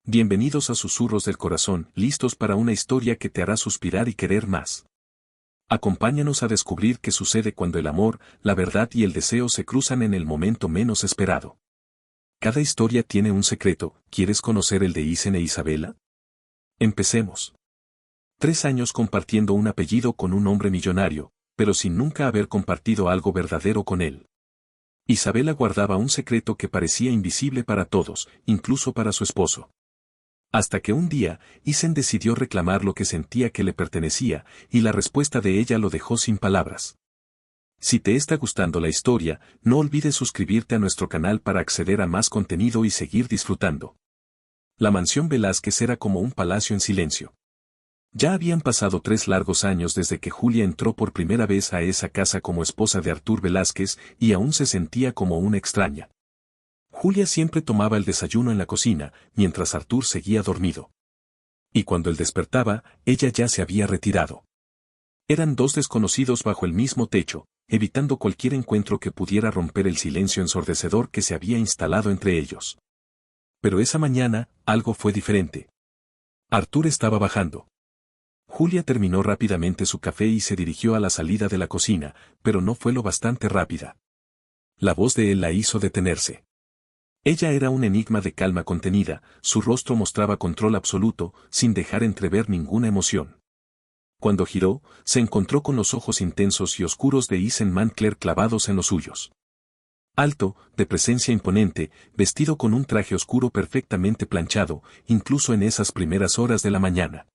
Bienvenidos a Susurros del Corazón, listos para una historia que te hará suspirar y querer más. Acompáñanos a descubrir qué sucede cuando el amor, la verdad y el deseo se cruzan en el momento menos esperado. Cada historia tiene un secreto. ¿Quieres conocer el de Isen e Isabela? Empecemos. 3 años compartiendo un apellido con un hombre millonario, pero sin nunca haber compartido algo verdadero con él. Isabela guardaba un secreto que parecía invisible para todos, incluso para su esposo. Hasta que un día, Isen decidió reclamar lo que sentía que le pertenecía, y la respuesta de ella lo dejó sin palabras. Si te está gustando la historia, no olvides suscribirte a nuestro canal para acceder a más contenido y seguir disfrutando. La mansión Velázquez era como un palacio en silencio. Ya habían pasado 3 largos años desde que Julia entró por primera vez a esa casa como esposa de Artur Velázquez y aún se sentía como una extraña. Julia siempre tomaba el desayuno en la cocina, mientras Artur seguía dormido. Y cuando él despertaba, ella ya se había retirado. Eran 2 desconocidos bajo el mismo techo, evitando cualquier encuentro que pudiera romper el silencio ensordecedor que se había instalado entre ellos. Pero esa mañana, algo fue diferente. Artur estaba bajando. Julia terminó rápidamente su café y se dirigió a la salida de la cocina, pero no fue lo bastante rápida. La voz de él la hizo detenerse. Ella era un enigma de calma contenida, su rostro mostraba control absoluto, sin dejar entrever ninguna emoción. Cuando giró, se encontró con los ojos intensos y oscuros de Isen Mantler clavados en los suyos. Alto, de presencia imponente, vestido con un traje oscuro perfectamente planchado, incluso en esas primeras horas de la mañana.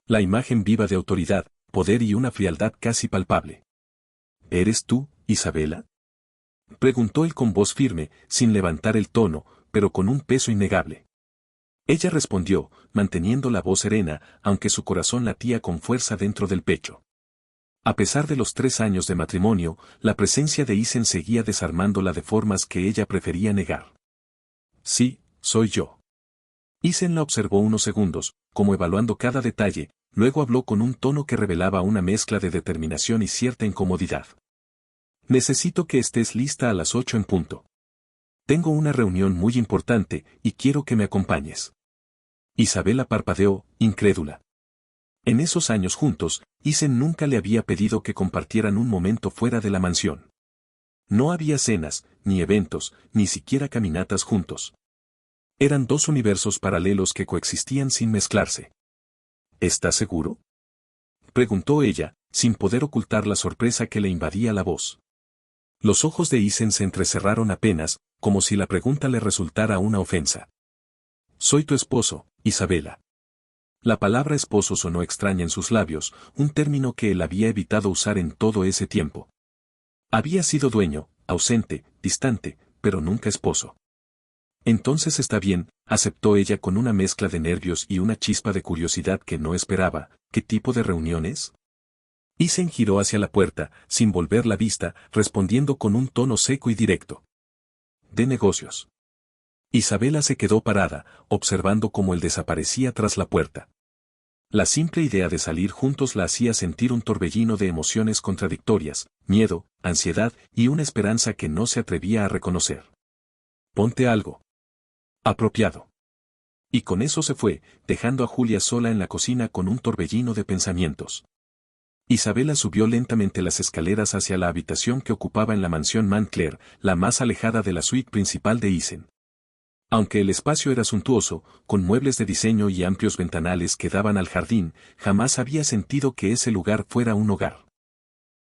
La imagen viva de autoridad, poder y una frialdad casi palpable. ¿Eres tú, Isabela? Preguntó él con voz firme, sin levantar el tono, pero con un peso innegable. Ella respondió, manteniendo la voz serena, aunque su corazón latía con fuerza dentro del pecho. A pesar de los 3 años de matrimonio, la presencia de Isen seguía desarmándola de formas que ella prefería negar. Sí, soy yo. Isen la observó unos segundos, como evaluando cada detalle, luego habló con un tono que revelaba una mezcla de determinación y cierta incomodidad. Necesito que estés lista a las 8 en punto. Tengo una reunión muy importante y quiero que me acompañes. Isabela parpadeó, incrédula. En esos años juntos, Isen nunca le había pedido que compartieran un momento fuera de la mansión. No había cenas, ni eventos, ni siquiera caminatas juntos. Eran 2 universos paralelos que coexistían sin mezclarse. ¿Estás seguro? Preguntó ella, sin poder ocultar la sorpresa que le invadía la voz. Los ojos de Isen se entrecerraron apenas, como si la pregunta le resultara una ofensa. Soy tu esposo, Isabela. La palabra esposo sonó extraña en sus labios, un término que él había evitado usar en todo ese tiempo. Había sido dueño, ausente, distante, pero nunca esposo. Entonces está bien, aceptó ella con una mezcla de nervios y una chispa de curiosidad que no esperaba. ¿Qué tipo de reuniones? Isen giró hacia la puerta, sin volver la vista, respondiendo con un tono seco y directo. De negocios. Isabela se quedó parada, observando cómo él desaparecía tras la puerta. La simple idea de salir juntos la hacía sentir un torbellino de emociones contradictorias, miedo, ansiedad y una esperanza que no se atrevía a reconocer. Ponte algo apropiado. Y con eso se fue, dejando a Julia sola en la cocina con un torbellino de pensamientos. Isabela subió lentamente las escaleras hacia la habitación que ocupaba en la mansión Mantler, la más alejada de la suite principal de Isen. Aunque el espacio era suntuoso, con muebles de diseño y amplios ventanales que daban al jardín, jamás había sentido que ese lugar fuera un hogar.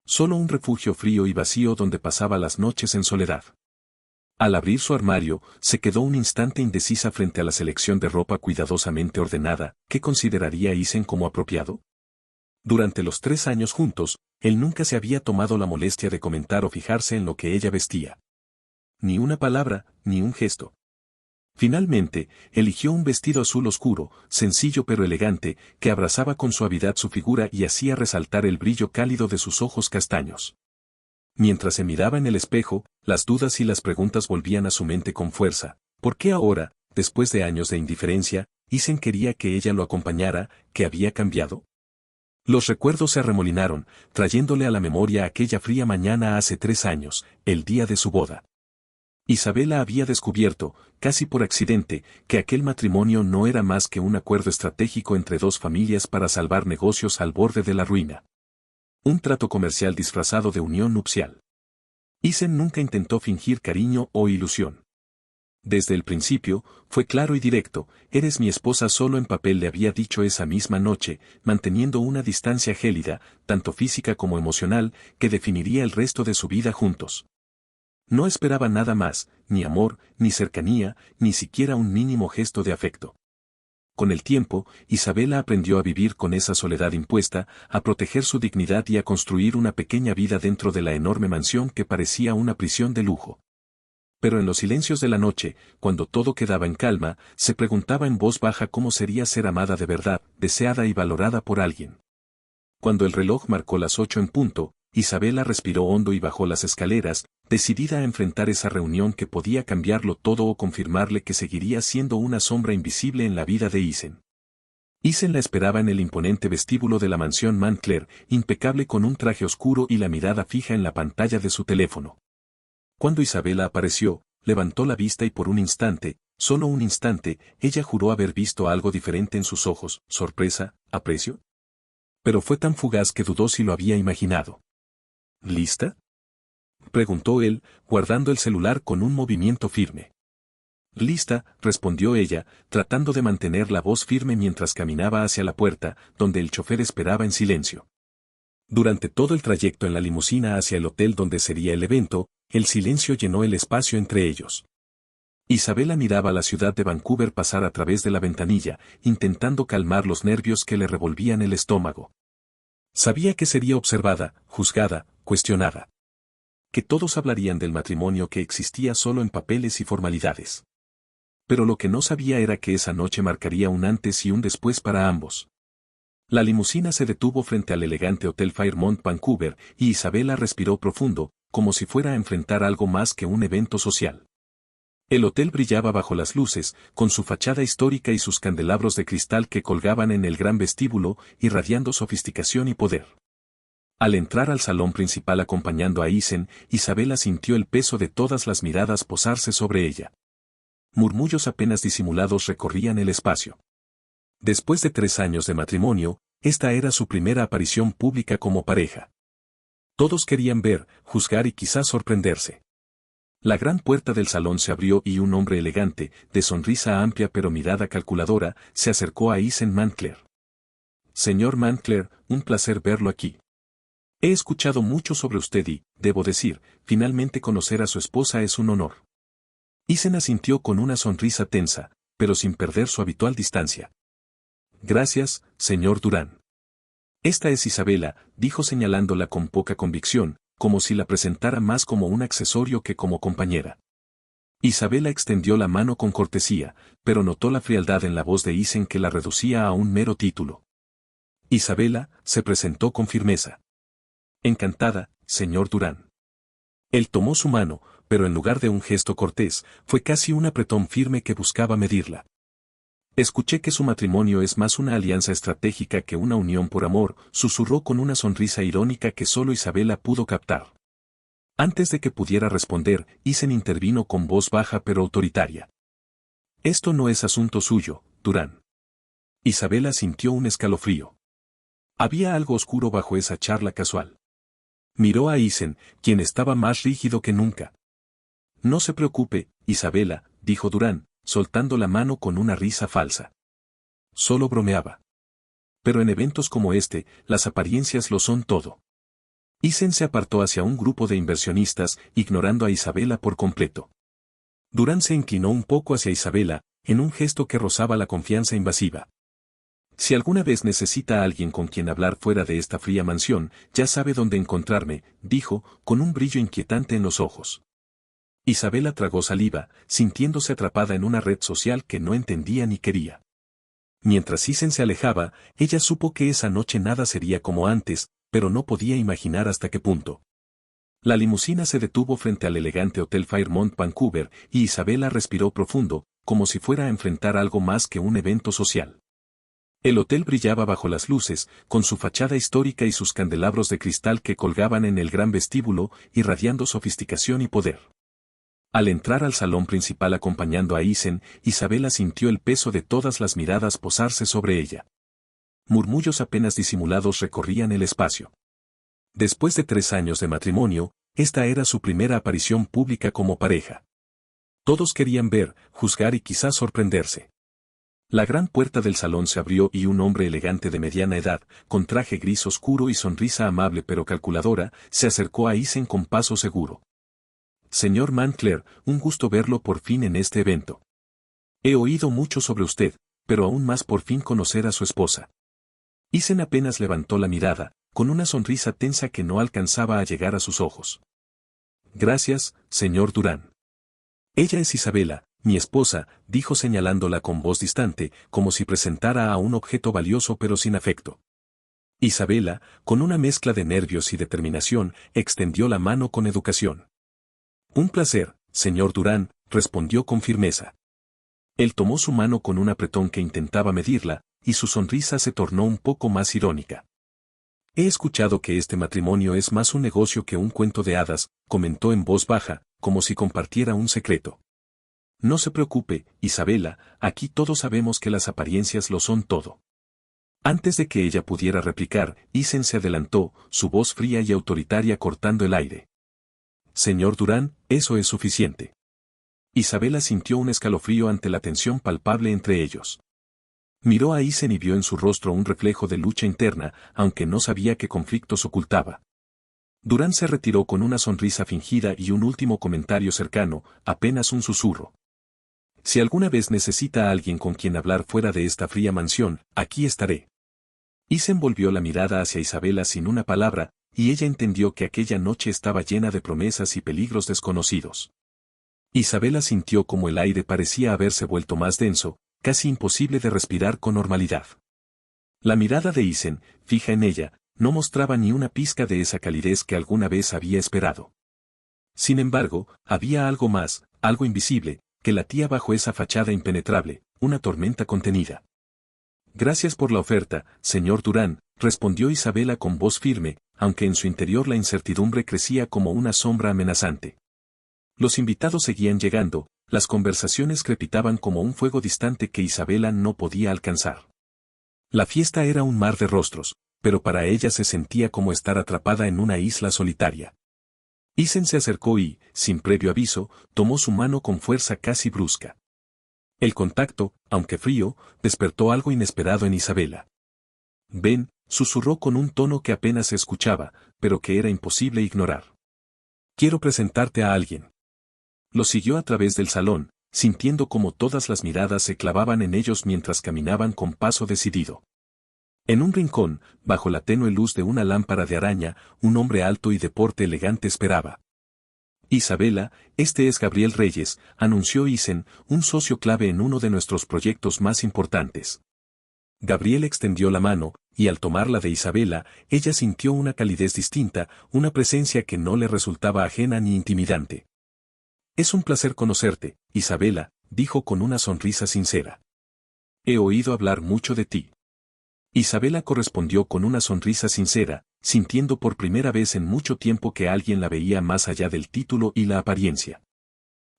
Solo un refugio frío y vacío donde pasaba las noches en soledad. Al abrir su armario, se quedó un instante indecisa frente a la selección de ropa cuidadosamente ordenada. ¿Qué consideraría Isen como apropiado? Durante los 3 años juntos, él nunca se había tomado la molestia de comentar o fijarse en lo que ella vestía. Ni una palabra, ni un gesto. Finalmente, eligió un vestido azul oscuro, sencillo pero elegante, que abrazaba con suavidad su figura y hacía resaltar el brillo cálido de sus ojos castaños. Mientras se miraba en el espejo, las dudas y las preguntas volvían a su mente con fuerza. ¿Por qué ahora, después de años de indiferencia, Isen quería que ella lo acompañara? ¿Qué había cambiado? Los recuerdos se arremolinaron, trayéndole a la memoria aquella fría mañana hace 3 años, el día de su boda. Isabela había descubierto, casi por accidente, que aquel matrimonio no era más que un acuerdo estratégico entre dos familias para salvar negocios al borde de la ruina. Un trato comercial disfrazado de unión nupcial. Isen nunca intentó fingir cariño o ilusión. Desde el principio, fue claro y directo: eres mi esposa. Solo en papel le había dicho esa misma noche, manteniendo una distancia gélida, tanto física como emocional, que definiría el resto de su vida juntos. No esperaba nada más, ni amor, ni cercanía, ni siquiera un mínimo gesto de afecto. Con el tiempo, Isabela aprendió a vivir con esa soledad impuesta, a proteger su dignidad y a construir una pequeña vida dentro de la enorme mansión que parecía una prisión de lujo. Pero en los silencios de la noche, cuando todo quedaba en calma, se preguntaba en voz baja cómo sería ser amada de verdad, deseada y valorada por alguien. Cuando el reloj marcó las 8 en punto, Isabela respiró hondo y bajó las escaleras, decidida a enfrentar esa reunión que podía cambiarlo todo o confirmarle que seguiría siendo una sombra invisible en la vida de Isen. Isen la esperaba en el imponente vestíbulo de la mansión Montclair, impecable con un traje oscuro y la mirada fija en la pantalla de su teléfono. Cuando Isabela apareció, levantó la vista y por un instante, solo un instante, ella juró haber visto algo diferente en sus ojos: sorpresa, aprecio. Pero fue tan fugaz que dudó si lo había imaginado. ¿Lista?, preguntó él, guardando el celular con un movimiento firme. Lista, respondió ella, tratando de mantener la voz firme mientras caminaba hacia la puerta, donde el chofer esperaba en silencio. Durante todo el trayecto en la limusina hacia el hotel donde sería el evento, el silencio llenó el espacio entre ellos. Isabela miraba la ciudad de Vancouver pasar a través de la ventanilla, intentando calmar los nervios que le revolvían el estómago. Sabía que sería observada, juzgada, cuestionada. Que todos hablarían del matrimonio que existía solo en papeles y formalidades. Pero lo que no sabía era que esa noche marcaría un antes y un después para ambos. La limusina se detuvo frente al elegante Hotel Fairmont Vancouver, y Isabela respiró profundo, como si fuera a enfrentar algo más que un evento social. El hotel brillaba bajo las luces, con su fachada histórica y sus candelabros de cristal que colgaban en el gran vestíbulo, irradiando sofisticación y poder. Al entrar al salón principal acompañando a Isen, Isabela sintió el peso de todas las miradas posarse sobre ella. Murmullos apenas disimulados recorrían el espacio. Después de 3 años de matrimonio, esta era su primera aparición pública como pareja. Todos querían ver, juzgar y quizás sorprenderse. La gran puerta del salón se abrió y un hombre elegante, de sonrisa amplia pero mirada calculadora, se acercó a Isen Montclair. Señor Montclair, un placer verlo aquí. He escuchado mucho sobre usted y, debo decir, finalmente conocer a su esposa es un honor. Isen asintió con una sonrisa tensa, pero sin perder su habitual distancia. Gracias, señor Durán. Esta es Isabela, dijo señalándola con poca convicción, como si la presentara más como un accesorio que como compañera. Isabela extendió la mano con cortesía, pero notó la frialdad en la voz de Isen que la reducía a un mero título. Isabela se presentó con firmeza. Encantada, señor Durán. Él tomó su mano, pero en lugar de un gesto cortés, fue casi un apretón firme que buscaba medirla. Escuché que su matrimonio es más una alianza estratégica que una unión por amor, susurró con una sonrisa irónica que solo Isabela pudo captar. Antes de que pudiera responder, Isen intervino con voz baja pero autoritaria. Esto no es asunto suyo, Durán. Isabela sintió un escalofrío. Había algo oscuro bajo esa charla casual. Miró a Isen, quien estaba más rígido que nunca. No se preocupe, Isabela, dijo Durán, soltando la mano con una risa falsa. Solo bromeaba. Pero en eventos como este, las apariencias lo son todo. Isen se apartó hacia un grupo de inversionistas, ignorando a Isabela por completo. Durán se inclinó un poco hacia Isabela, en un gesto que rozaba la confianza invasiva. Si alguna vez necesita a alguien con quien hablar fuera de esta fría mansión, ya sabe dónde encontrarme, dijo, con un brillo inquietante en los ojos. Isabela tragó saliva, sintiéndose atrapada en una red social que no entendía ni quería. Mientras Isen se alejaba, ella supo que esa noche nada sería como antes, pero no podía imaginar hasta qué punto. La limusina se detuvo frente al elegante Hotel Fairmont Vancouver, y Isabela respiró profundo, como si fuera a enfrentar algo más que un evento social. El hotel brillaba bajo las luces, con su fachada histórica y sus candelabros de cristal que colgaban en el gran vestíbulo, irradiando sofisticación y poder. Al entrar al salón principal acompañando a Isen, Isabela sintió el peso de todas las miradas posarse sobre ella. Murmullos apenas disimulados recorrían el espacio. Después de 3 años de matrimonio, esta era su primera aparición pública como pareja. Todos querían ver, juzgar y quizás sorprenderse. La gran puerta del salón se abrió y un hombre elegante de mediana edad, con traje gris oscuro y sonrisa amable pero calculadora, se acercó a Isen con paso seguro. Señor Mantler, un gusto verlo por fin en este evento. He oído mucho sobre usted, pero aún más por fin conocer a su esposa. Isen apenas levantó la mirada, con una sonrisa tensa que no alcanzaba a llegar a sus ojos. Gracias, señor Durán. Ella es Isabela, mi esposa, dijo señalándola con voz distante, como si presentara a un objeto valioso pero sin afecto. Isabela, con una mezcla de nervios y determinación, extendió la mano con educación. Un placer, señor Durán, respondió con firmeza. Él tomó su mano con un apretón que intentaba medirla, y su sonrisa se tornó un poco más irónica. He escuchado que este matrimonio es más un negocio que un cuento de hadas, comentó en voz baja, como si compartiera un secreto. No se preocupe, Isabela, aquí todos sabemos que las apariencias lo son todo. Antes de que ella pudiera replicar, Isen se adelantó, su voz fría y autoritaria cortando el aire. Señor Durán, eso es suficiente. Isabela sintió un escalofrío ante la tensión palpable entre ellos. Miró a Isen y vio en su rostro un reflejo de lucha interna, aunque no sabía qué conflictos ocultaba. Durán se retiró con una sonrisa fingida y un último comentario cercano, apenas un susurro. Si alguna vez necesita a alguien con quien hablar fuera de esta fría mansión, aquí estaré. Isen volvió la mirada hacia Isabela sin una palabra, y ella entendió que aquella noche estaba llena de promesas y peligros desconocidos. Isabela sintió como el aire parecía haberse vuelto más denso, casi imposible de respirar con normalidad. La mirada de Isen, fija en ella, no mostraba ni una pizca de esa calidez que alguna vez había esperado. Sin embargo, había algo más, algo invisible, que latía bajo esa fachada impenetrable, una tormenta contenida. Gracias por la oferta, señor Durán, respondió Isabela con voz firme, aunque en su interior la incertidumbre crecía como una sombra amenazante. Los invitados seguían llegando, las conversaciones crepitaban como un fuego distante que Isabela no podía alcanzar. La fiesta era un mar de rostros, pero para ella se sentía como estar atrapada en una isla solitaria. Isen se acercó y, sin previo aviso, tomó su mano con fuerza casi brusca. El contacto, aunque frío, despertó algo inesperado en Isabela. Ven, susurró con un tono que apenas se escuchaba, pero que era imposible ignorar. Quiero presentarte a alguien. Lo siguió a través del salón, sintiendo como todas las miradas se clavaban en ellos mientras caminaban con paso decidido. En un rincón, bajo la tenue luz de una lámpara de araña, un hombre alto y de porte elegante esperaba. Isabela, este es Gabriel Reyes, anunció Isen, un socio clave en uno de nuestros proyectos más importantes. Gabriel extendió la mano, y al tomarla de Isabela, ella sintió una calidez distinta, una presencia que no le resultaba ajena ni intimidante. Es un placer conocerte, Isabela, dijo con una sonrisa sincera. He oído hablar mucho de ti. Isabela correspondió con una sonrisa sincera, sintiendo por primera vez en mucho tiempo que alguien la veía más allá del título y la apariencia.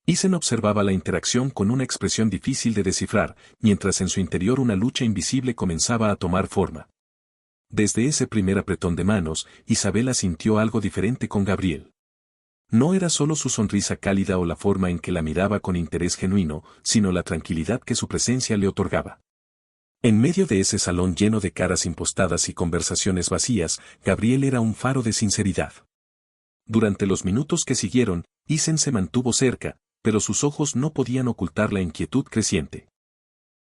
Isen observaba la interacción con una expresión difícil de descifrar, mientras en su interior una lucha invisible comenzaba a tomar forma. Desde ese primer apretón de manos, Isabela sintió algo diferente con Gabriel. No era solo su sonrisa cálida o la forma en que la miraba con interés genuino, sino la tranquilidad que su presencia le otorgaba. En medio de ese salón lleno de caras impostadas y conversaciones vacías, Gabriel era un faro de sinceridad. Durante los minutos que siguieron, Isen se mantuvo cerca, pero sus ojos no podían ocultar la inquietud creciente.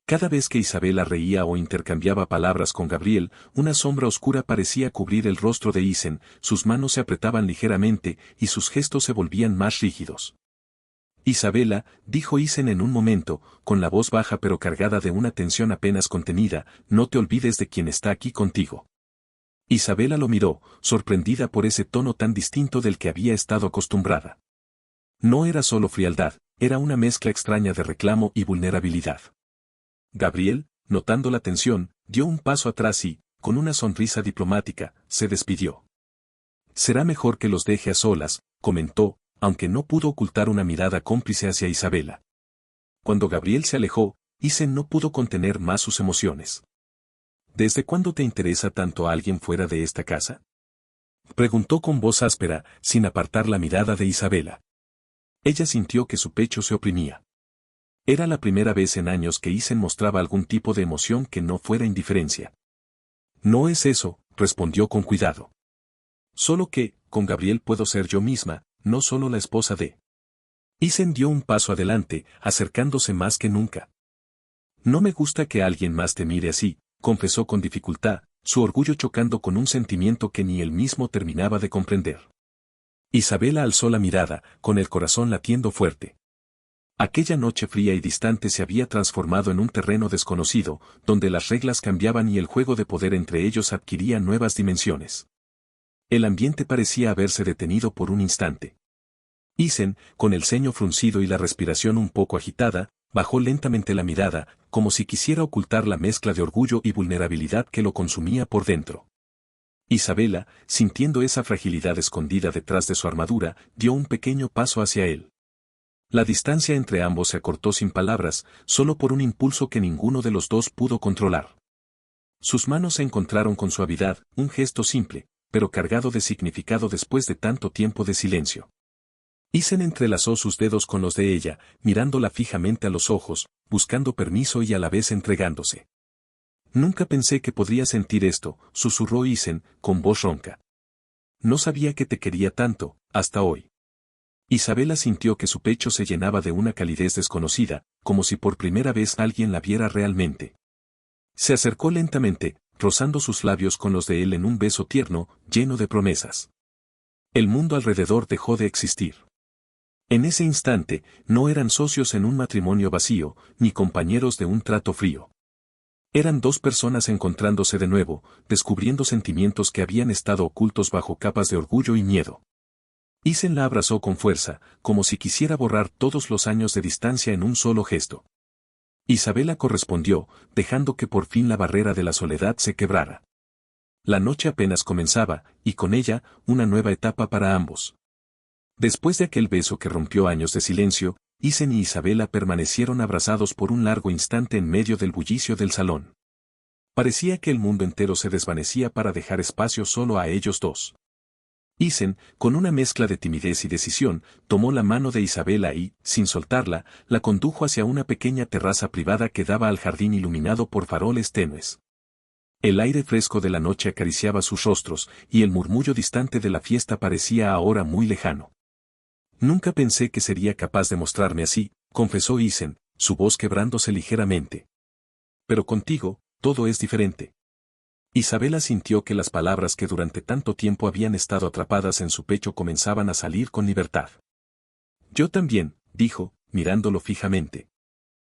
Cada vez que Isabela reía o intercambiaba palabras con Gabriel, una sombra oscura parecía cubrir el rostro de Isen, sus manos se apretaban ligeramente y sus gestos se volvían más rígidos. Isabela, dijo Isen en un momento, con la voz baja pero cargada de una tensión apenas contenida, no te olvides de quien está aquí contigo. Isabela lo miró, sorprendida por ese tono tan distinto del que había estado acostumbrada. No era solo frialdad, era una mezcla extraña de reclamo y vulnerabilidad. Gabriel, notando la tensión, dio un paso atrás y, con una sonrisa diplomática, se despidió. Será mejor que los deje a solas, comentó, aunque no pudo ocultar una mirada cómplice hacia Isabela. Cuando Gabriel se alejó, Isen no pudo contener más sus emociones. ¿Desde cuándo te interesa tanto a alguien fuera de esta casa? Preguntó con voz áspera, sin apartar la mirada de Isabela. Ella sintió que su pecho se oprimía. Era la primera vez en años que Isen mostraba algún tipo de emoción que no fuera indiferencia. No es eso, respondió con cuidado. Solo que, con Gabriel puedo ser yo misma, no solo la esposa de. Isen dio un paso adelante, acercándose más que nunca. No me gusta que alguien más te mire así, confesó con dificultad, su orgullo chocando con un sentimiento que ni él mismo terminaba de comprender. Isabela alzó la mirada, con el corazón latiendo fuerte. Aquella noche fría y distante se había transformado en un terreno desconocido, donde las reglas cambiaban y el juego de poder entre ellos adquiría nuevas dimensiones. El ambiente parecía haberse detenido por un instante. Isen, con el ceño fruncido y la respiración un poco agitada, bajó lentamente la mirada, como si quisiera ocultar la mezcla de orgullo y vulnerabilidad que lo consumía por dentro. Isabela, sintiendo esa fragilidad escondida detrás de su armadura, dio un pequeño paso hacia él. La distancia entre ambos se acortó sin palabras, solo por un impulso que ninguno de los dos pudo controlar. Sus manos se encontraron con suavidad, un gesto simple, pero cargado de significado después de tanto tiempo de silencio. Isen entrelazó sus dedos con los de ella, mirándola fijamente a los ojos, buscando permiso y a la vez entregándose. Nunca pensé que podría sentir esto, susurró Isen, con voz ronca. No sabía que te quería tanto, hasta hoy. Isabela sintió que su pecho se llenaba de una calidez desconocida, como si por primera vez alguien la viera realmente. Se acercó lentamente, rozando sus labios con los de él en un beso tierno, lleno de promesas. El mundo alrededor dejó de existir. En ese instante, no eran socios en un matrimonio vacío, ni compañeros de un trato frío. Eran dos personas encontrándose de nuevo, descubriendo sentimientos que habían estado ocultos bajo capas de orgullo y miedo. Isen la abrazó con fuerza, como si quisiera borrar todos los años de distancia en un solo gesto. Isabela correspondió, dejando que por fin la barrera de la soledad se quebrara. La noche apenas comenzaba, y con ella, una nueva etapa para ambos. Después de aquel beso que rompió años de silencio, Isen y Isabela permanecieron abrazados por un largo instante en medio del bullicio del salón. Parecía que el mundo entero se desvanecía para dejar espacio solo a ellos dos. Isen, con una mezcla de timidez y decisión, tomó la mano de Isabela y, sin soltarla, la condujo hacia una pequeña terraza privada que daba al jardín iluminado por faroles tenues. El aire fresco de la noche acariciaba sus rostros, y el murmullo distante de la fiesta parecía ahora muy lejano. Nunca pensé que sería capaz de mostrarme así, confesó Isen, su voz quebrándose ligeramente. Pero contigo, todo es diferente. Isabela sintió que las palabras que durante tanto tiempo habían estado atrapadas en su pecho comenzaban a salir con libertad. Yo también, dijo, mirándolo fijamente.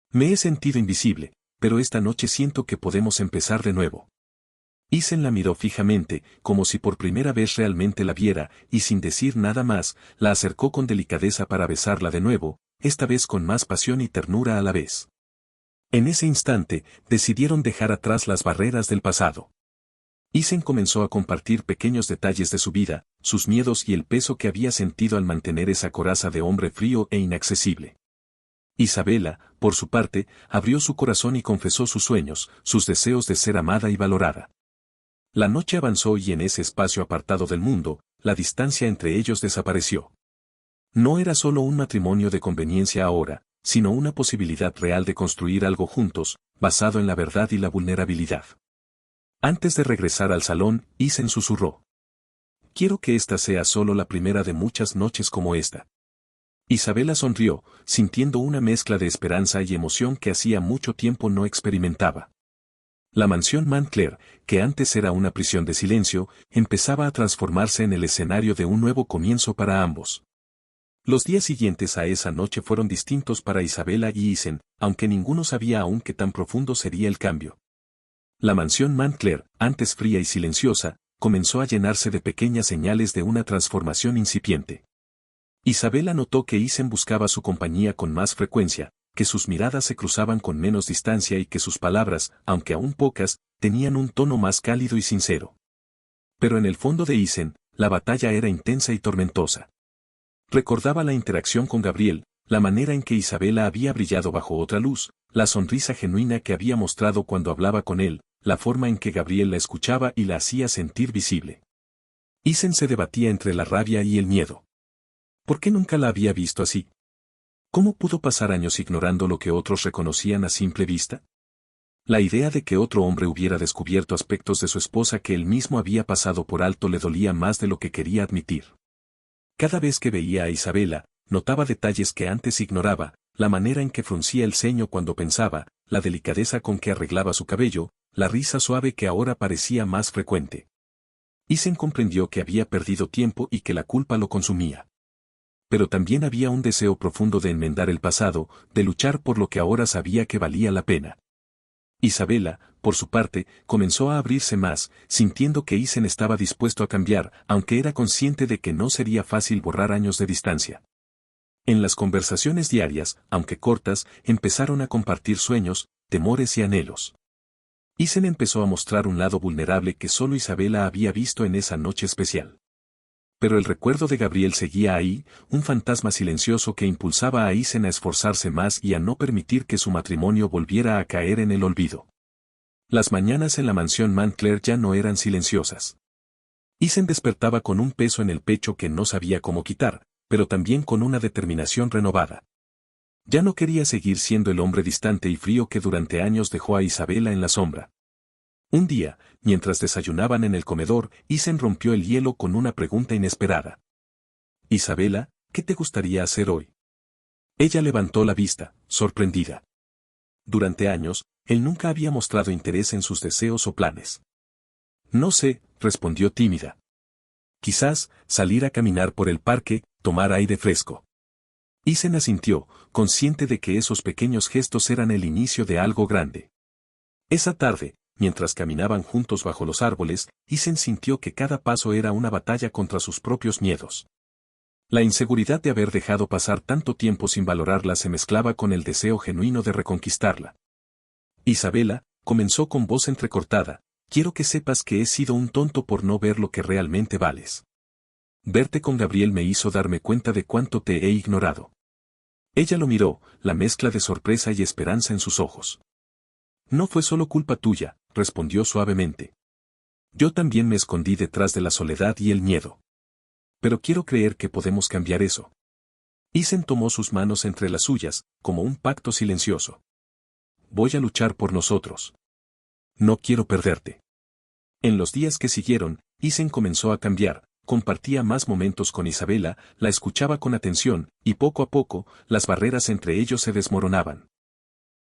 Me he sentido invisible, pero esta noche siento que podemos empezar de nuevo. Isen la miró fijamente, como si por primera vez realmente la viera, y sin decir nada más, la acercó con delicadeza para besarla de nuevo, esta vez con más pasión y ternura a la vez. En ese instante, decidieron dejar atrás las barreras del pasado. Isen comenzó a compartir pequeños detalles de su vida, sus miedos y el peso que había sentido al mantener esa coraza de hombre frío e inaccesible. Isabela, por su parte, abrió su corazón y confesó sus sueños, sus deseos de ser amada y valorada. La noche avanzó y en ese espacio apartado del mundo, la distancia entre ellos desapareció. No era solo un matrimonio de conveniencia ahora, sino una posibilidad real de construir algo juntos, basado en la verdad y la vulnerabilidad. Antes de regresar al salón, Isen susurró. Quiero que esta sea solo la primera de muchas noches como esta. Isabela sonrió, sintiendo una mezcla de esperanza y emoción que hacía mucho tiempo no experimentaba. La mansión Montclair, que antes era una prisión de silencio, empezaba a transformarse en el escenario de un nuevo comienzo para ambos. Los días siguientes a esa noche fueron distintos para Isabela y Isen, aunque ninguno sabía aún qué tan profundo sería el cambio. La mansión Montclair, antes fría y silenciosa, comenzó a llenarse de pequeñas señales de una transformación incipiente. Isabela notó que Isen buscaba su compañía con más frecuencia, que sus miradas se cruzaban con menos distancia y que sus palabras, aunque aún pocas, tenían un tono más cálido y sincero. Pero en el fondo de Isen, la batalla era intensa y tormentosa. Recordaba la interacción con Gabriel, la manera en que Isabela había brillado bajo otra luz, la sonrisa genuina que había mostrado cuando hablaba con él, la forma en que Gabriel la escuchaba y la hacía sentir visible. Isen se debatía entre la rabia y el miedo. ¿Por qué nunca la había visto así? ¿Cómo pudo pasar años ignorando lo que otros reconocían a simple vista? La idea de que otro hombre hubiera descubierto aspectos de su esposa que él mismo había pasado por alto le dolía más de lo que quería admitir. Cada vez que veía a Isabela, notaba detalles que antes ignoraba, la manera en que fruncía el ceño cuando pensaba, la delicadeza con que arreglaba su cabello, la risa suave que ahora parecía más frecuente. Isen comprendió que había perdido tiempo y que la culpa lo consumía. Pero también había un deseo profundo de enmendar el pasado, de luchar por lo que ahora sabía que valía la pena. Isabela, por su parte, comenzó a abrirse más, sintiendo que Isen estaba dispuesto a cambiar, aunque era consciente de que no sería fácil borrar años de distancia. En las conversaciones diarias, aunque cortas, empezaron a compartir sueños, temores y anhelos. Isen empezó a mostrar un lado vulnerable que solo Isabela había visto en esa noche especial. Pero el recuerdo de Gabriel seguía ahí, un fantasma silencioso que impulsaba a Isen a esforzarse más y a no permitir que su matrimonio volviera a caer en el olvido. Las mañanas en la mansión Montclair ya no eran silenciosas. Isen despertaba con un peso en el pecho que no sabía cómo quitar, pero también con una determinación renovada. Ya no quería seguir siendo el hombre distante y frío que durante años dejó a Isabela en la sombra. Un día, mientras desayunaban en el comedor, Isen rompió el hielo con una pregunta inesperada. «Isabela, ¿qué te gustaría hacer hoy?» Ella levantó la vista, sorprendida. Durante años, él nunca había mostrado interés en sus deseos o planes. «No sé», respondió tímida. «Quizás, salir a caminar por el parque, tomar aire fresco». Isen asintió, consciente de que esos pequeños gestos eran el inicio de algo grande. Esa tarde, mientras caminaban juntos bajo los árboles, Isen sintió que cada paso era una batalla contra sus propios miedos. La inseguridad de haber dejado pasar tanto tiempo sin valorarla se mezclaba con el deseo genuino de reconquistarla. «Isabela», comenzó con voz entrecortada, «quiero que sepas que he sido un tonto por no ver lo que realmente vales. Verte con Gabriel me hizo darme cuenta de cuánto te he ignorado». Ella lo miró, la mezcla de sorpresa y esperanza en sus ojos. «No fue solo culpa tuya», respondió suavemente. «Yo también me escondí detrás de la soledad y el miedo. Pero quiero creer que podemos cambiar eso». Isen tomó sus manos entre las suyas, como un pacto silencioso. «Voy a luchar por nosotros. No quiero perderte». En los días que siguieron, Isen comenzó a cambiar, compartía más momentos con Isabela, la escuchaba con atención, y poco a poco, las barreras entre ellos se desmoronaban.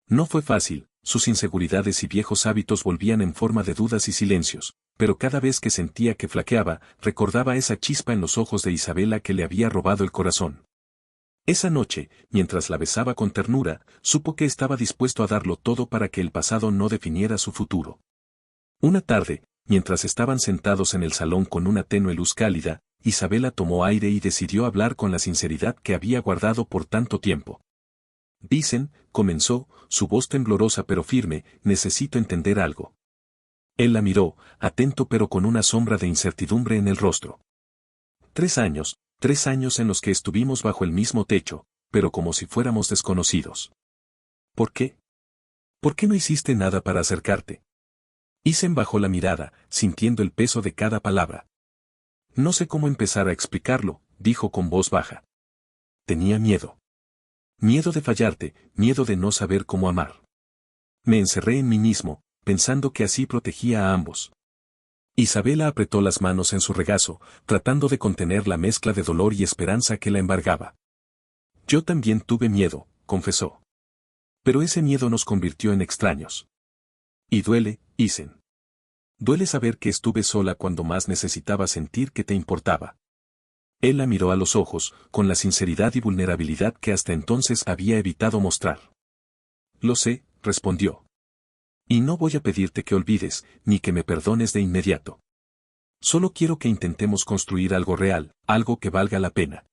No fue fácil, sus inseguridades y viejos hábitos volvían en forma de dudas y silencios, pero cada vez que sentía que flaqueaba, recordaba esa chispa en los ojos de Isabela que le había robado el corazón. Esa noche, mientras la besaba con ternura, supo que estaba dispuesto a darlo todo para que el pasado no definiera su futuro. Una tarde, mientras estaban sentados en el salón con una tenue luz cálida, Isabela tomó aire y decidió hablar con la sinceridad que había guardado por tanto tiempo. «Dicen», comenzó, su voz temblorosa pero firme, «necesito entender algo». Él la miró, atento pero con una sombra de incertidumbre en el rostro. 3 años en los que estuvimos bajo el mismo techo, pero como si fuéramos desconocidos. ¿Por qué? ¿Por qué no hiciste nada para acercarte?» Isen bajó la mirada, sintiendo el peso de cada palabra. «No sé cómo empezar a explicarlo», dijo con voz baja. «Tenía miedo. Miedo de fallarte, miedo de no saber cómo amar. Me encerré en mí mismo, pensando que así protegía a ambos». Isabela apretó las manos en su regazo, tratando de contener la mezcla de dolor y esperanza que la embargaba. «Yo también tuve miedo», confesó. «Pero ese miedo nos convirtió en extraños. Y duele, Isen. Duele saber que estuve sola cuando más necesitaba sentir que te importaba». Él la miró a los ojos, con la sinceridad y vulnerabilidad que hasta entonces había evitado mostrar. «Lo sé», respondió. «Y no voy a pedirte que olvides, ni que me perdones de inmediato. Solo quiero que intentemos construir algo real, algo que valga la pena».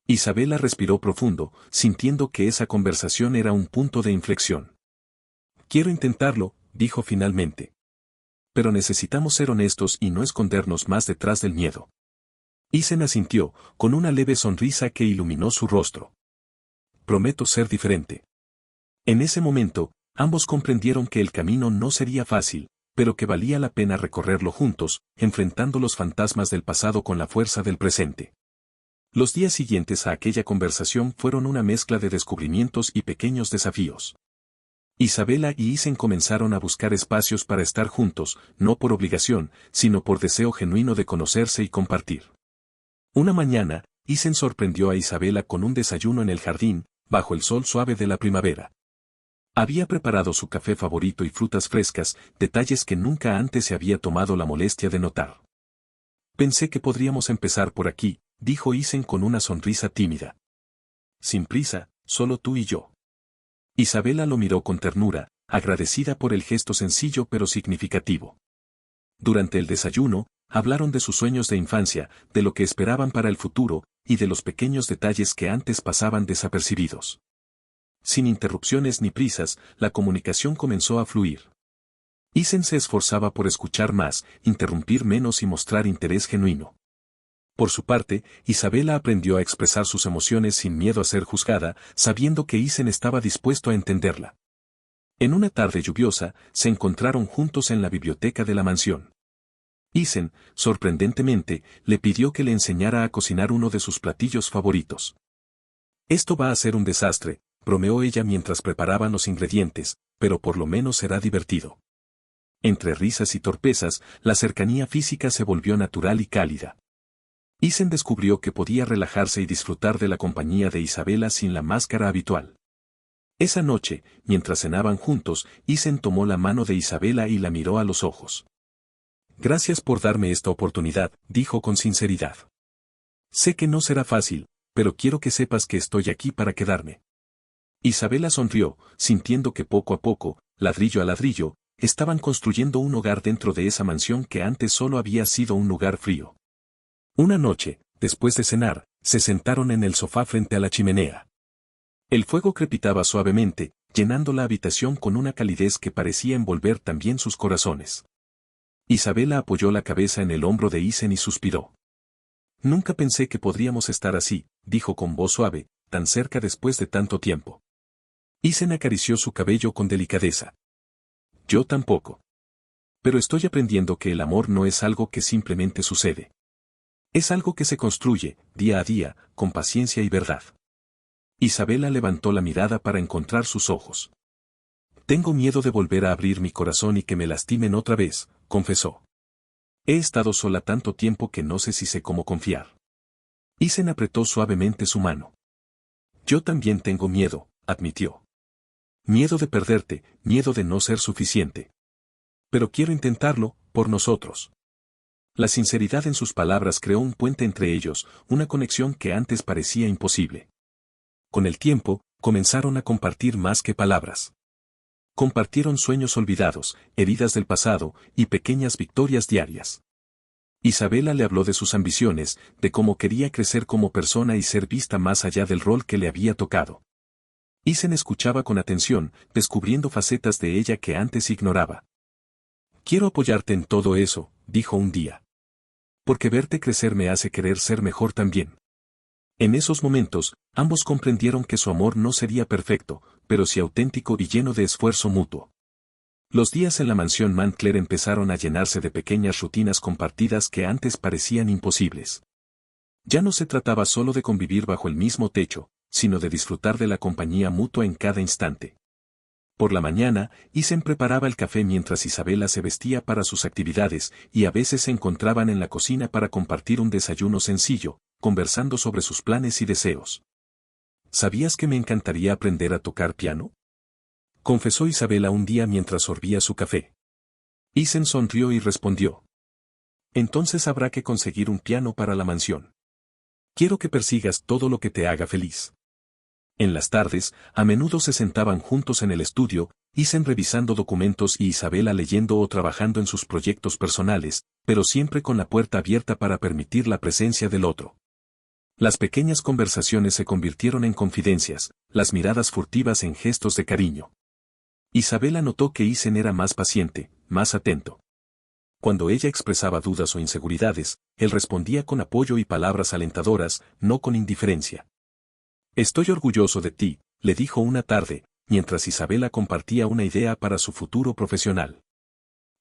Isabela respiró profundo, sintiendo que esa conversación era un punto de inflexión. «Quiero intentarlo», dijo finalmente. «Pero necesitamos ser honestos y no escondernos más detrás del miedo». Isen asintió, con una leve sonrisa que iluminó su rostro. Prometo ser diferente. En ese momento, ambos comprendieron que el camino no sería fácil, pero que valía la pena recorrerlo juntos, enfrentando los fantasmas del pasado con la fuerza del presente. Los días siguientes a aquella conversación fueron una mezcla de descubrimientos y pequeños desafíos. Isabela y Isen comenzaron a buscar espacios para estar juntos, no por obligación, sino por deseo genuino de conocerse y compartir. Una mañana, Isen sorprendió a Isabela con un desayuno en el jardín, bajo el sol suave de la primavera. Había preparado su café favorito y frutas frescas, detalles que nunca antes se había tomado la molestia de notar. Pensé que podríamos empezar por aquí, dijo Isen con una sonrisa tímida. Sin prisa, solo tú y yo. Isabela lo miró con ternura, agradecida por el gesto sencillo pero significativo. Durante el desayuno, hablaron de sus sueños de infancia, de lo que esperaban para el futuro, y de los pequeños detalles que antes pasaban desapercibidos. Sin interrupciones ni prisas, la comunicación comenzó a fluir. Isen se esforzaba por escuchar más, interrumpir menos y mostrar interés genuino. Por su parte, Isabela aprendió a expresar sus emociones sin miedo a ser juzgada, sabiendo que Isen estaba dispuesto a entenderla. En una tarde lluviosa, se encontraron juntos en la biblioteca de la mansión. Isen, sorprendentemente, le pidió que le enseñara a cocinar uno de sus platillos favoritos. Esto va a ser un desastre, bromeó ella mientras preparaban los ingredientes, pero por lo menos será divertido. Entre risas y torpezas, la cercanía física se volvió natural y cálida. Isen descubrió que podía relajarse y disfrutar de la compañía de Isabela sin la máscara habitual. Esa noche, mientras cenaban juntos, Isen tomó la mano de Isabela y la miró a los ojos. Gracias por darme esta oportunidad, dijo con sinceridad. Sé que no será fácil, pero quiero que sepas que estoy aquí para quedarme. Isabela sonrió, sintiendo que poco a poco, ladrillo a ladrillo, estaban construyendo un hogar dentro de esa mansión que antes solo había sido un lugar frío. Una noche, después de cenar, se sentaron en el sofá frente a la chimenea. El fuego crepitaba suavemente, llenando la habitación con una calidez que parecía envolver también sus corazones. Isabela apoyó la cabeza en el hombro de Isen y suspiró. Nunca pensé que podríamos estar así, dijo con voz suave, tan cerca después de tanto tiempo. Isen acarició su cabello con delicadeza. Yo tampoco. Pero estoy aprendiendo que el amor no es algo que simplemente sucede. Es algo que se construye, día a día, con paciencia y verdad. Isabela levantó la mirada para encontrar sus ojos. Tengo miedo de volver a abrir mi corazón y que me lastimen otra vez, confesó. He estado sola tanto tiempo que no sé si sé cómo confiar. Isen apretó suavemente su mano. Yo también tengo miedo, admitió. Miedo de perderte, miedo de no ser suficiente. Pero quiero intentarlo, por nosotros. La sinceridad en sus palabras creó un puente entre ellos, una conexión que antes parecía imposible. Con el tiempo, comenzaron a compartir más que palabras. Compartieron sueños olvidados, heridas del pasado, y pequeñas victorias diarias. Isabela le habló de sus ambiciones, de cómo quería crecer como persona y ser vista más allá del rol que le había tocado. Isen escuchaba con atención, descubriendo facetas de ella que antes ignoraba. Quiero apoyarte en todo eso, dijo un día. Porque verte crecer me hace querer ser mejor también. En esos momentos, ambos comprendieron que su amor no sería perfecto, pero sí auténtico y lleno de esfuerzo mutuo. Los días en la mansión Mantler empezaron a llenarse de pequeñas rutinas compartidas que antes parecían imposibles. Ya no se trataba solo de convivir bajo el mismo techo, sino de disfrutar de la compañía mutua en cada instante. Por la mañana, Isen preparaba el café mientras Isabela se vestía para sus actividades, y a veces se encontraban en la cocina para compartir un desayuno sencillo, conversando sobre sus planes y deseos. ¿Sabías que me encantaría aprender a tocar piano?, confesó Isabela un día mientras sorbía su café. Isen sonrió y respondió. Entonces habrá que conseguir un piano para la mansión. Quiero que persigas todo lo que te haga feliz. En las tardes, a menudo se sentaban juntos en el estudio, Isen revisando documentos y Isabela leyendo o trabajando en sus proyectos personales, pero siempre con la puerta abierta para permitir la presencia del otro. Las pequeñas conversaciones se convirtieron en confidencias, las miradas furtivas en gestos de cariño. Isabela notó que Isen era más paciente, más atento. Cuando ella expresaba dudas o inseguridades, él respondía con apoyo y palabras alentadoras, no con indiferencia. Estoy orgulloso de ti, le dijo una tarde, mientras Isabela compartía una idea para su futuro profesional.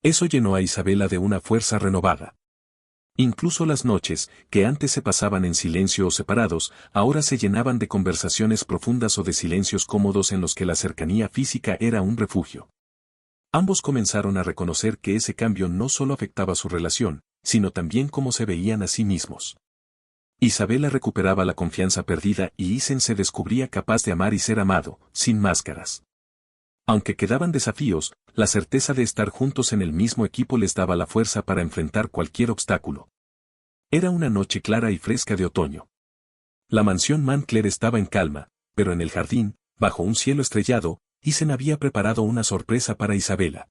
Eso llenó a Isabela de una fuerza renovada. Incluso las noches, que antes se pasaban en silencio o separados, ahora se llenaban de conversaciones profundas o de silencios cómodos en los que la cercanía física era un refugio. Ambos comenzaron a reconocer que ese cambio no solo afectaba su relación, sino también cómo se veían a sí mismos. Isabela recuperaba la confianza perdida y Isen se descubría capaz de amar y ser amado, sin máscaras. Aunque quedaban desafíos, la certeza de estar juntos en el mismo equipo les daba la fuerza para enfrentar cualquier obstáculo. Era una noche clara y fresca de otoño. La mansión Mantler estaba en calma, pero en el jardín, bajo un cielo estrellado, Isen había preparado una sorpresa para Isabela.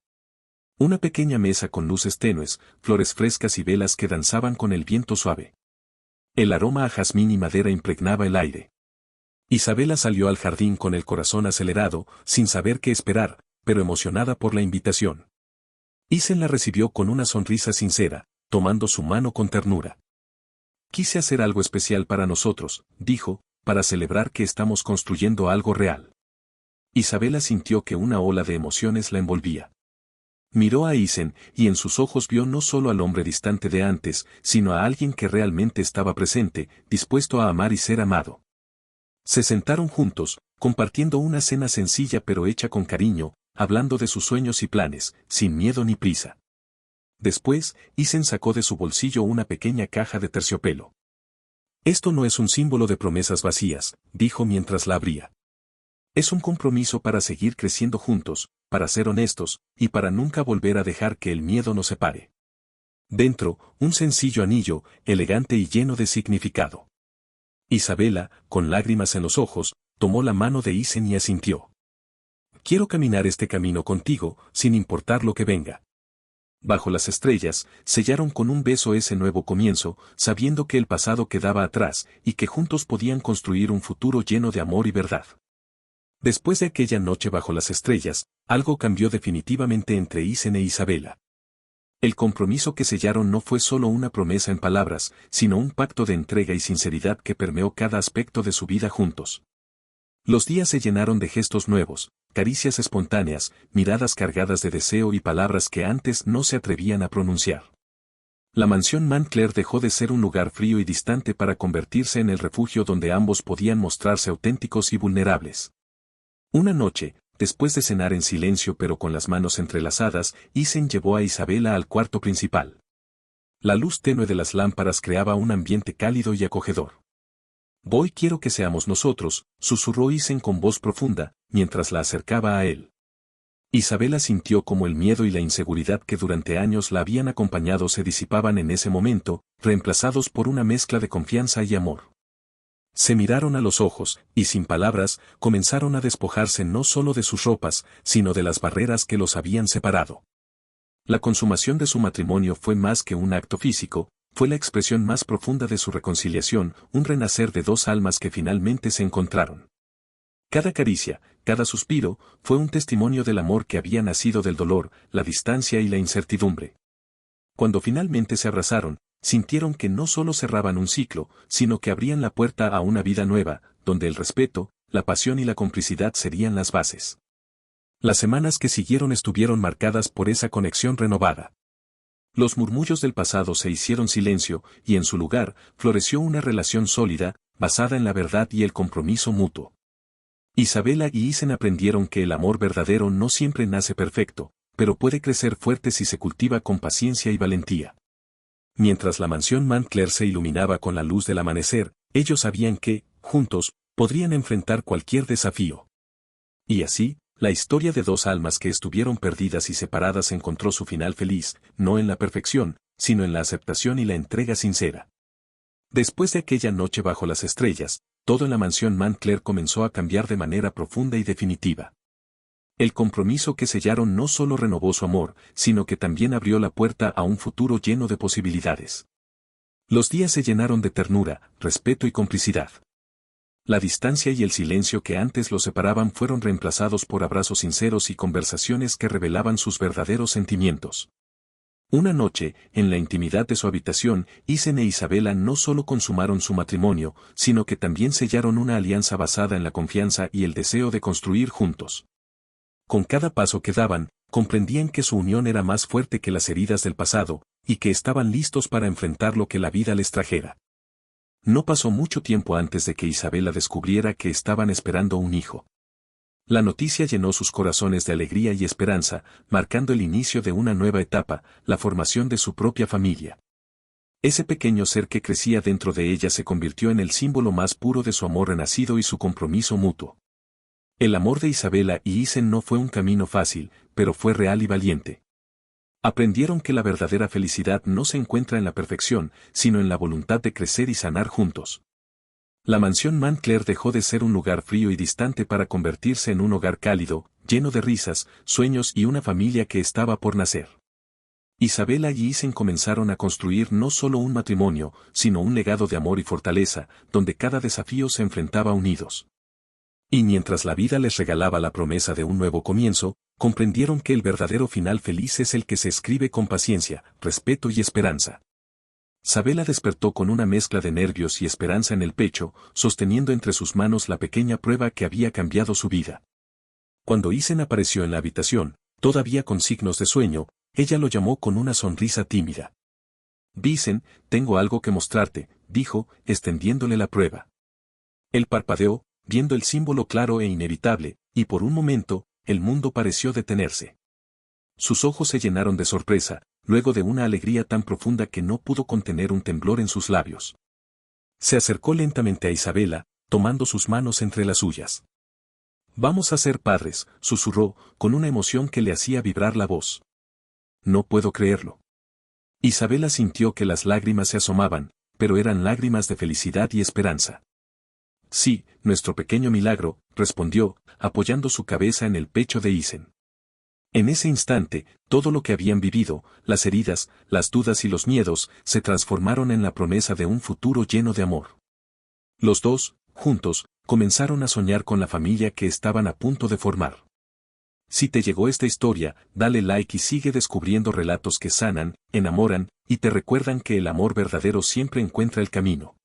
Una pequeña mesa con luces tenues, flores frescas y velas que danzaban con el viento suave. El aroma a jazmín y madera impregnaba el aire. Isabela salió al jardín con el corazón acelerado, sin saber qué esperar, pero emocionada por la invitación. Isen la recibió con una sonrisa sincera, tomando su mano con ternura. Quise hacer algo especial para nosotros, dijo, para celebrar que estamos construyendo algo real. Isabela sintió que una ola de emociones la envolvía. Miró a Isen, y en sus ojos vio no solo al hombre distante de antes, sino a alguien que realmente estaba presente, dispuesto a amar y ser amado. Se sentaron juntos, compartiendo una cena sencilla pero hecha con cariño, hablando de sus sueños y planes, sin miedo ni prisa. Después, Isen sacó de su bolsillo una pequeña caja de terciopelo. Esto no es un símbolo de promesas vacías, dijo mientras la abría. Es un compromiso para seguir creciendo juntos, para ser honestos, y para nunca volver a dejar que el miedo nos separe. Dentro, un sencillo anillo, elegante y lleno de significado. Isabela, con lágrimas en los ojos, tomó la mano de Isen y asintió. Quiero caminar este camino contigo, sin importar lo que venga. Bajo las estrellas, sellaron con un beso ese nuevo comienzo, sabiendo que el pasado quedaba atrás, y que juntos podían construir un futuro lleno de amor y verdad. Después de aquella noche bajo las estrellas, algo cambió definitivamente entre Isen e Isabela. El compromiso que sellaron no fue solo una promesa en palabras, sino un pacto de entrega y sinceridad que permeó cada aspecto de su vida juntos. Los días se llenaron de gestos nuevos, caricias espontáneas, miradas cargadas de deseo y palabras que antes no se atrevían a pronunciar. La mansión Mantler dejó de ser un lugar frío y distante para convertirse en el refugio donde ambos podían mostrarse auténticos y vulnerables. Una noche, después de cenar en silencio pero con las manos entrelazadas, Isen llevó a Isabela al cuarto principal. La luz tenue de las lámparas creaba un ambiente cálido y acogedor. Voy, quiero que seamos nosotros, susurró Isen con voz profunda, mientras la acercaba a él. Isabela sintió como el miedo y la inseguridad que durante años la habían acompañado se disipaban en ese momento, reemplazados por una mezcla de confianza y amor. Se miraron a los ojos, y sin palabras, comenzaron a despojarse no solo de sus ropas, sino de las barreras que los habían separado. La consumación de su matrimonio fue más que un acto físico, fue la expresión más profunda de su reconciliación, un renacer de dos almas que finalmente se encontraron. Cada caricia, cada suspiro, fue un testimonio del amor que había nacido del dolor, la distancia y la incertidumbre. Cuando finalmente se abrazaron, sintieron que no solo cerraban un ciclo, sino que abrían la puerta a una vida nueva, donde el respeto, la pasión y la complicidad serían las bases. Las semanas que siguieron estuvieron marcadas por esa conexión renovada. Los murmullos del pasado se hicieron silencio, y en su lugar, floreció una relación sólida, basada en la verdad y el compromiso mutuo. Isabela y Isen aprendieron que el amor verdadero no siempre nace perfecto, pero puede crecer fuerte si se cultiva con paciencia y valentía. Mientras la mansión Mantler se iluminaba con la luz del amanecer, ellos sabían que, juntos, podrían enfrentar cualquier desafío. Y así, la historia de dos almas que estuvieron perdidas y separadas encontró su final feliz, no en la perfección, sino en la aceptación y la entrega sincera. Después de aquella noche bajo las estrellas, todo en la mansión Mantler comenzó a cambiar de manera profunda y definitiva. El compromiso que sellaron no solo renovó su amor, sino que también abrió la puerta a un futuro lleno de posibilidades. Los días se llenaron de ternura, respeto y complicidad. La distancia y el silencio que antes los separaban fueron reemplazados por abrazos sinceros y conversaciones que revelaban sus verdaderos sentimientos. Una noche, en la intimidad de su habitación, Isen e Isabela no solo consumaron su matrimonio, sino que también sellaron una alianza basada en la confianza y el deseo de construir juntos. Con cada paso que daban, comprendían que su unión era más fuerte que las heridas del pasado, y que estaban listos para enfrentar lo que la vida les trajera. No pasó mucho tiempo antes de que Isabela descubriera que estaban esperando un hijo. La noticia llenó sus corazones de alegría y esperanza, marcando el inicio de una nueva etapa, la formación de su propia familia. Ese pequeño ser que crecía dentro de ella se convirtió en el símbolo más puro de su amor renacido y su compromiso mutuo. El amor de Isabela y Isen no fue un camino fácil, pero fue real y valiente. Aprendieron que la verdadera felicidad no se encuentra en la perfección, sino en la voluntad de crecer y sanar juntos. La mansión Montclair dejó de ser un lugar frío y distante para convertirse en un hogar cálido, lleno de risas, sueños y una familia que estaba por nacer. Isabela y Isen comenzaron a construir no solo un matrimonio, sino un legado de amor y fortaleza, donde cada desafío se enfrentaba unidos. Y mientras la vida les regalaba la promesa de un nuevo comienzo, comprendieron que el verdadero final feliz es el que se escribe con paciencia, respeto y esperanza. Isabela despertó con una mezcla de nervios y esperanza en el pecho, sosteniendo entre sus manos la pequeña prueba que había cambiado su vida. Cuando Isen apareció en la habitación, todavía con signos de sueño, ella lo llamó con una sonrisa tímida. «Isen, tengo algo que mostrarte», dijo, extendiéndole la prueba. Él parpadeó, viendo el símbolo claro e inevitable, y por un momento, el mundo pareció detenerse. Sus ojos se llenaron de sorpresa, luego de una alegría tan profunda que no pudo contener un temblor en sus labios. Se acercó lentamente a Isabela, tomando sus manos entre las suyas. «Vamos a ser padres», susurró, con una emoción que le hacía vibrar la voz. «No puedo creerlo». Isabela sintió que las lágrimas se asomaban, pero eran lágrimas de felicidad y esperanza. «Sí, nuestro pequeño milagro», respondió, apoyando su cabeza en el pecho de Isen. En ese instante, todo lo que habían vivido, las heridas, las dudas y los miedos, se transformaron en la promesa de un futuro lleno de amor. Los dos, juntos, comenzaron a soñar con la familia que estaban a punto de formar. Si te llegó esta historia, dale like y sigue descubriendo relatos que sanan, enamoran, y te recuerdan que el amor verdadero siempre encuentra el camino.